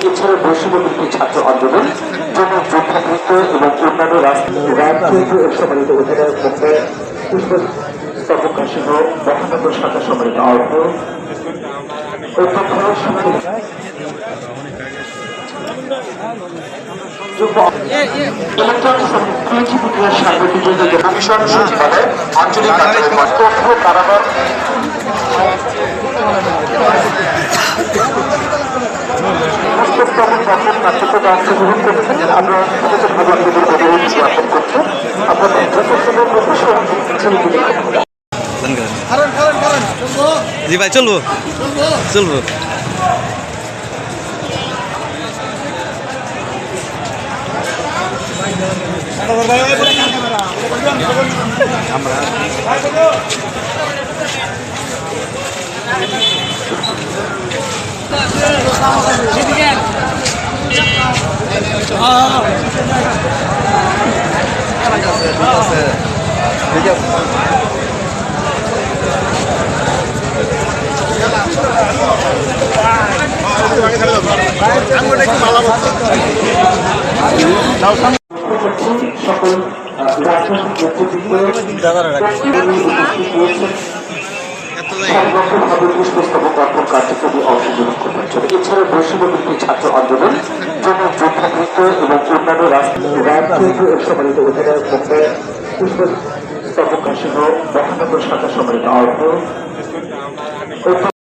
এছাড়া বৈষম্যবিরোধী ছাত্র আন্দোলন, জনযুদ্ধাকৃত এবং অন্যান্য রাজনৈতিক সম্মানিত অধিনায়ক পুষ্পস্তবক সহ মহানগর শাখা সম্মানিত আহ্বায়ক কমিশন সচিবালয় আঞ্চলিক কারাগার অংশগ্রহণ করেছেন। আমরা জ্ঞাপন করছি আপনাদের জি ভাই চলবো চলবো সকল রাজনৈতিক পুষ্পস্তবক অর্পণ কার্যক্রমে অংশগ্রহণ করবেন। এছাড়া বৈষম্যবিরোধী ছাত্র আন্দোলন, জনযুদ্ধাকৃত এবং অন্যান্য রাজনৈতিক সম্মানিত অধিনায়ক পুষ্পস্তবক সহ মহানগর শাখা সম্মানিত আহ্বায়ক